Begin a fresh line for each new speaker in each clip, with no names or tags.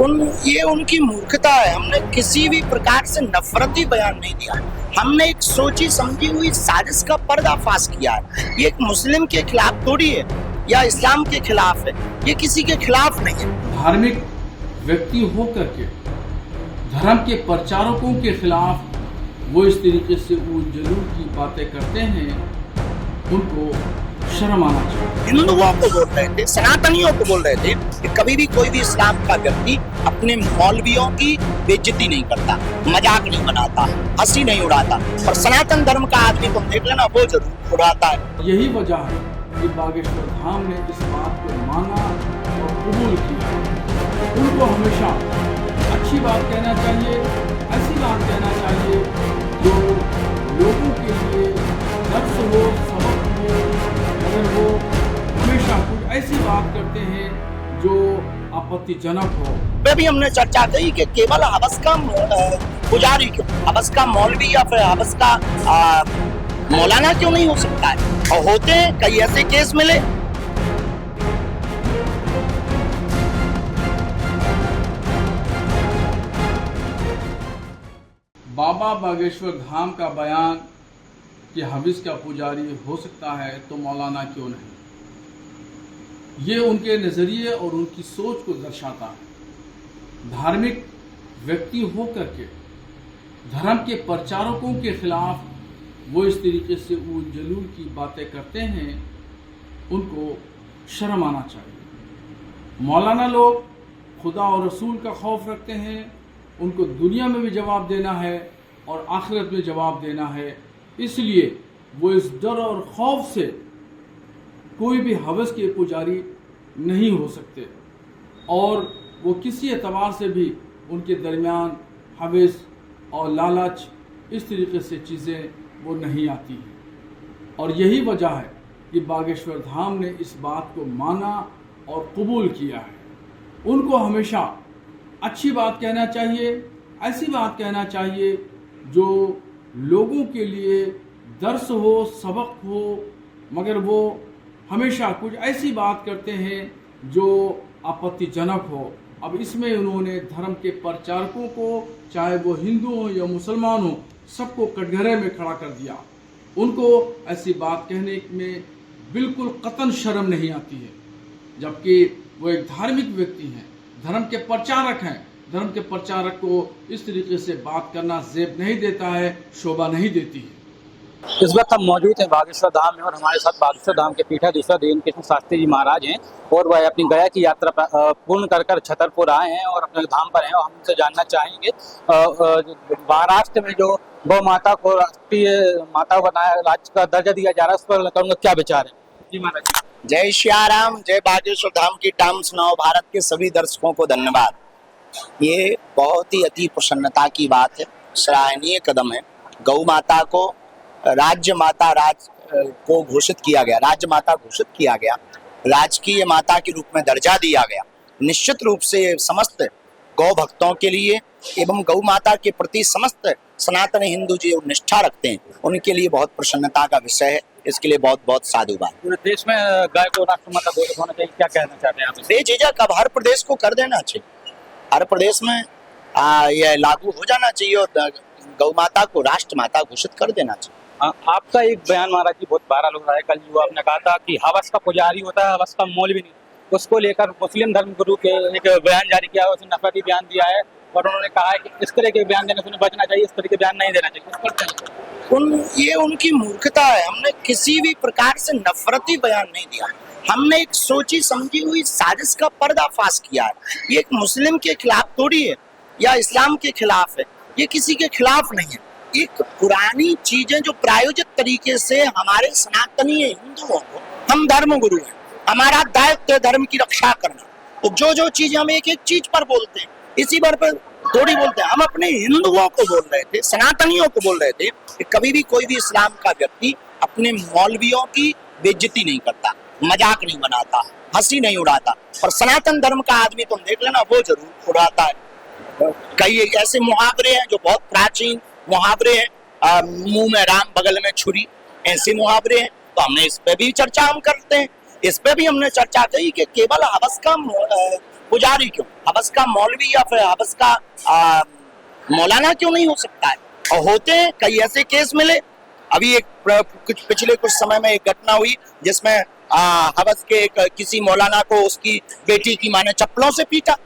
ये उनकी मूर्खता है। हमने किसी भी प्रकार से नफरती बयान नहीं दिया। हमने एक सोची समझी हुई साजिश का पर्दाफाश किया है। ये एक मुस्लिम के खिलाफ थोड़ी है या इस्लाम के खिलाफ है, ये किसी के खिलाफ नहीं है।
धार्मिक व्यक्ति होकर के धर्म के प्रचारकों के खिलाफ वो इस तरीके से जलूल की बातें करते हैं, उनको शर्म आना चाहिए।
हिंदुओं को बोल रहे थे, सनातनियों को बोल रहे थे कि कभी भी कोई भी इस्लाम का व्यक्ति अपने मौलवियों की बेइज्जती नहीं करता, मजाक नहीं बनाता, हंसी नहीं उड़ाता, और सनातन धर्म का आदमी तुम देख लेना वो जरूर उड़ाता है।
यही वजह है कि बागेश्वर धाम ने इस बात को माना और कबूल किया। उनको हमेशा अच्छी बात कहना चाहिए, ऐसी बात कहना चाहिए जो लोगों के लिए दर्स हो, सबक हो, मगर वो हमेशा कुछ ऐसी बात करते हैं जो आपत्तिजनक हो।
वे भी हमने चर्चा की कि केवल हवस का पुजारी क्यों, हवस का मौलवी या फिर हवस का मौलाना क्यों नहीं हो सकता है, और होते हैं कई ऐसे केस मिले।
बाबा बागेश्वर धाम का बयान कि हविस का पुजारी हो सकता है तो मौलाना क्यों नहीं, ये उनके नज़रिए और उनकी सोच को दर्शाता है। धार्मिक व्यक्ति होकर के धर्म के प्रचारकों के खिलाफ वो इस तरीके से जलूल की बातें करते हैं, उनको शर्म आना चाहिए। मौलाना लोग खुदा और रसूल का खौफ रखते हैं, उनको दुनिया में भी जवाब देना है और आखिरत में जवाब देना है, इसलिए वो इस डर और खौफ से कोई भी हवस के पुजारी नहीं हो सकते, और वो किसी एतबार से भी उनके दरमियान हवस और लालच इस तरीके से चीज़ें वो नहीं आती हैं। और यही वजह है कि बागेश्वर धाम ने इस बात को माना और कबूल किया है। उनको हमेशा अच्छी बात कहना चाहिए, ऐसी बात कहना चाहिए जो लोगों के लिए दर्स हो, सबक हो, मगर वो हमेशा कुछ ऐसी बात करते हैं जो आपत्तिजनक हो। अब इसमें उन्होंने धर्म के प्रचारकों को, चाहे वो हिंदू हो या मुसलमान हो, सबको कटघरे में खड़ा कर दिया। उनको ऐसी बात कहने में बिल्कुल कतन शर्म नहीं आती है, जबकि वो एक धार्मिक व्यक्ति हैं, धर्म के प्रचारक हैं। धर्म के प्रचारक को इस तरीके से बात करना जेब नहीं देता है, शोभा नहीं देती है।
इस वक्त हम मौजूद हैं बागेश्वर धाम में, और हमारे साथ बागेश्वर धाम के पीठाधीश्वर कृष्ण शास्त्री जी महाराज हैं, और वह अपनी गया की यात्रा पूर्ण कर छतरपुर आए हैं और अपने धाम पर हैं। और हम उनसे जानना चाहेंगे महाराष्ट्र में जो गौ माता को राष्ट्रीय माता बनाया, राज्य का दर्जा दिया जा रहा है, उस पर उनका क्या विचार है? जी महाराज जी।
जय श्याराम, जय बागेश्वर धाम की टाइम सुनाओ भारत के सभी दर्शकों को धन्यवाद। ये बहुत ही अति प्रसन्नता की बात है, सराहनीय कदम है। गौ माता को राज्य माता को घोषित किया गया, राज्य माता घोषित किया गया, राजकीय माता के रूप में दर्जा दिया गया। निश्चित रूप से समस्त गौ भक्तों के लिए एवं गौ माता के प्रति समस्त सनातन हिंदू जो निष्ठा रखते हैं, उनके लिए बहुत प्रसन्नता का विषय है। इसके लिए बहुत बहुत साधुवाद।
पूरे देश में गाय को राष्ट्रमाता घोषित होना चाहिए, क्या कहना चाहते हैं आप?
बेझिझक अब हर प्रदेश को कर देना चाहिए, हर प्रदेश में यह लागू हो जाना चाहिए और गौ माता को राष्ट्र माता घोषित कर देना चाहिए।
आपका एक बयान महाराज जी बहुत वायरल हो रहा है। कल जो आपने कहा था कि हवस का पुजारी होता है, हवस का मौलवी नहीं, उसको लेकर मुस्लिम धर्म गुरु के एक बयान जारी किया है, उसने नफरती बयान दिया है, और उन्होंने कहा है कि इस तरह के बयान देने से बचना चाहिए, इस तरह के बयान नहीं देना चाहिए।
ये उनकी मूर्खता है। हमने किसी भी प्रकार से नफरती बयान नहीं दिया। हमने एक सोची समझी हुई साजिश का पर्दाफाश किया है। ये एक मुस्लिम के खिलाफ थोड़ी है या इस्लाम के खिलाफ है, ये किसी के खिलाफ नहीं है। एक पुरानी चीजें जो प्रायोजित तरीके से हमारे सनातनी हिंदुओं को, हम धर्म गुरु हैं, हमारा दायित्व धर्म की रक्षा करना, तो जो चीज हम एक एक चीज पर बोलते हैं, इसी पर थोड़ी बोलते हैं। हम अपने हिंदुओं को बोल रहे थे, सनातनियों को बोल रहे थे कि कभी भी कोई भी इस्लाम का व्यक्ति अपने मौलवियों की बेइज्जती नहीं करता, मजाक नहीं बनाता, हंसी नहीं उड़ाता, और सनातन धर्म का आदमी तुम देख लेना वो जरूर उड़ाता है। कई ऐसे मुहावरे हैं जो बहुत प्राचीन मुहावरे हैं, मुंह में राम बगल में छुरी, ऐसे मुहावरे हैं। तो हमने इस पे भी चर्चा हम करते हैं। इस पे भी हमने चर्चा की कि केवल हवस का पुजारी क्यों? हवस का मौलवी या फिर हवस का मौलाना क्यों नहीं हो सकता है? और होते हैं, कई ऐसे केस मिले। अभी पिछले कुछ समय में एक घटना हुई जिसमें हवस के किसी मौलाना को उसकी बेटी की मां ने चप्पलों से पीटा।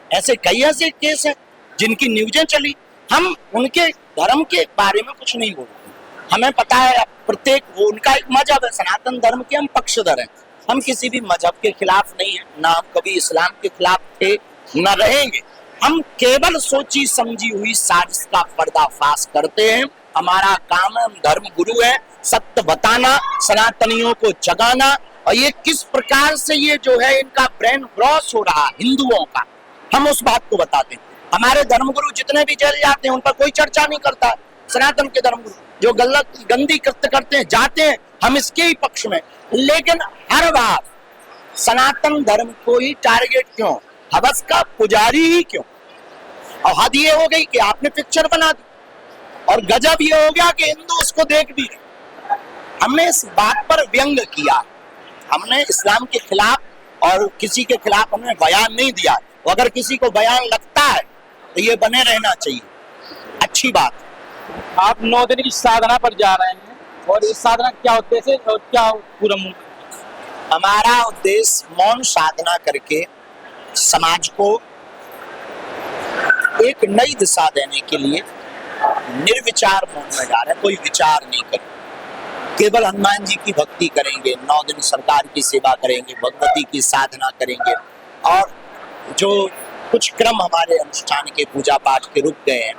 ऐसे कई ऐसे केस हैं जिनकी न्यूज़ें चली। हम उनके धर्म के बारे में कुछ नहीं बोलते। हमें पता है प्रत्येक वो उनका एक मजहब है, सनातन धर्म के हम पक्षधर हैं। हम किसी भी मजहब के खिलाफ नहीं है, ना हम कभी इस्लाम के खिलाफ थे न रहेंगे। हम केवल सोची समझी हुई साजिश का पर्दाफाश करते हैं। हमारा काम है, हम धर्म गुरु है, सत्य बताना, सनातनियों को जगाना। और ये किस प्रकार से ये जो है इनका ब्रेन वॉश हो रहा हिंदुओं का, हम उस बात को बताते हैं। हमारे धर्मगुरु जितने भी जेल जाते हैं उन पर कोई चर्चा नहीं करता। सनातन के धर्मगुरु जो गलत गंदी कृत्य करते हैं जाते हैं, हम इसके ही पक्ष में। लेकिन हर बार सनातन धर्म को ही टारगेट क्यों? हवस का पुजारी ही क्यों? और हद ये हो गई कि आपने पिक्चर बना दी और गजब ये हो गया कि हिंदू उसको देख भी रहे। हमने इस बात पर व्यंग किया, हमने इस्लाम के खिलाफ और किसी के खिलाफ हमने बयान नहीं दिया। अगर किसी को बयान लगता है तो ये बने रहना चाहिए, अच्छी बात।
आप 9 दिन की साधना पर जा रहे हैं, और इस साधना का क्या उद्देश्य है और क्या पूरा
हमारा उद्देश्य मौन साधना करके समाज को एक नई दिशा देने के लिए निर्विचार मौन में जा रहे हैं। कोई विचार नहीं करें, केवल हनुमान जी की भक्ति करेंगे, 9 दिन सरकार की सेवा करेंगे, भगवती की साधना करेंगे, और जो कुछ क्रम हमारे अनुष्ठान के पूजा पाठ के रुक गए हैं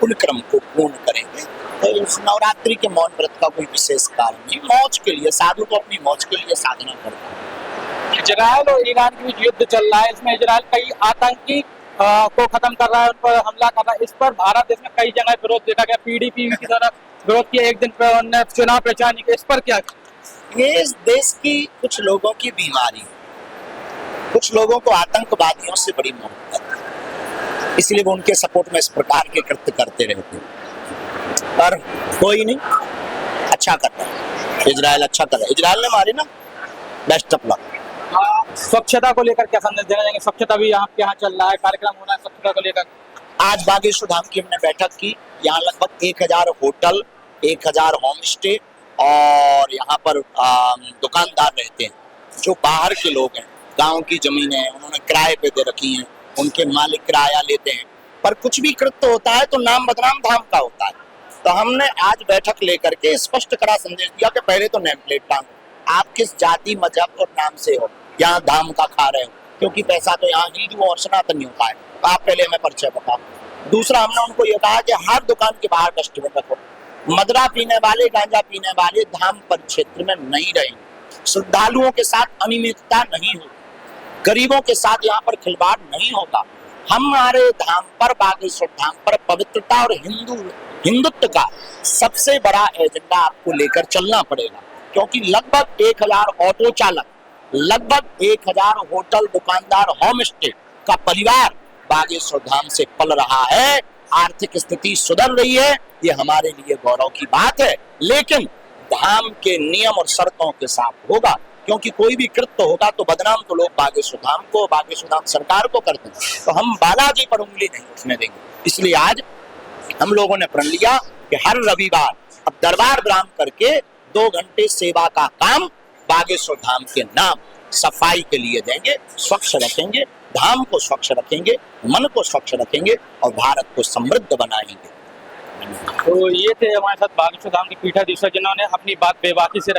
उन क्रम को पूर्ण करेंगे। तो इस नवरात्रि के मौन व्रत का कोई विशेष कारण नहीं, मौज के लिए, साधु को अपनी मौज के लिए साधना करता है।
इजराइल और ईरान के बीच युद्ध चल रहा है, इसमें इजराइल कई आतंकी को खत्म कर रहा है, उन पर हमला कर रहा है। इस पर भारत देश में कई जगह विरोध देखा गया, पीडीपी की तरफ विरोध किया, एक दिन पर उन्होंने चुनाव प्रचार नहीं किया। इस पर क्या?
ये इस देश की कुछ लोगों की बीमारी है। कुछ लोगों को आतंकवादियों से बड़ी मोहब्बत है, इसलिए वो उनके सपोर्ट में इस प्रकार के कृत्य करते रहते हैं। पर कोई नहीं, अच्छा कर रहा है इजराइल, अच्छा कर रहा है। इजराइल ने मारे ना, बेस्ट ऑफ लक।
स्वच्छता को लेकर क्या संदेश देना चाहेंगे? स्वच्छता भी यहाँ चल रहा है, कार्यक्रम हो रहा है स्वच्छता को लेकर।
आज बागेश्वर धाम की हमने बैठक की। यहाँ लगभग 1000 होटल, 1000 होम स्टे और यहाँ पर दुकानदार रहते हैं जो बाहर के लोग हैं। गांव की जमीनें हैं, उन्होंने किराए पे दे रखी हैं, उनके मालिक किराया लेते हैं। पर कुछ भी कृत्य होता है तो नाम बदनाम धाम का होता है। तो हमने आज बैठक लेकर के स्पष्ट कड़ा संदेश दिया कि पहले तो नेम प्लेट टांगो, आप किस जाति मजहब और नाम से हो, यहाँ धाम का खा रहे हो, क्योंकि पैसा तो यहाँ हिंदुओं और सनातनियों का है। तो आप पहले हमें परिचय बताओ। दूसरा, हमने उनको ये कहा कि हर दुकान के बाहर डस्टबिन रखो। मदरा पीने वाले, गांजा पीने वाले धाम परिक्षेत्र में नहीं रहेंगे। श्रद्धालुओं के साथ अनियमितता नहीं होगी, गरीबों के साथ यहाँ पर खिलवाड़ नहीं होगा। हमारे धाम पर, बागेश्वर धाम पर पवित्रता और हिंदुत्व का सबसे बड़ा एजेंडा आपको लेकर चलना पड़ेगा, क्योंकि लगभग 1000 ऑटो चालक, लगभग 1000 होटल दुकानदार, होम स्टे का परिवार बागेश्वर धाम से पल रहा है। आर्थिक स्थिति सुधर रही है, ये हमारे लिए गौरव की बात है। लेकिन धाम के नियम और शर्तों के साथ होगा, क्योंकि कोई भी कृत्य होगा तो बदनाम तो लोग बागेश्वर धाम को, बागेश्वर धाम सरकार को करते हैं। तो हम बालाजी पर उंगली नहीं उठने देंगे। इसलिए आज हम लोगों ने प्रण लिया कि हर रविवार अब दरबार विराम करके 2 घंटे सेवा का काम बागेश्वर धाम के नाम सफाई के लिए देंगे। स्वच्छ रखेंगे, धाम को स्वच्छ रखेंगे, मन को स्वच्छ रखेंगे और भारत को समृद्ध बनाएंगे।
तो ये थे हमारे साथ बागेश्वर धाम के पीठाधीश्वर, जिन्होंने अपनी बात बेबाकी से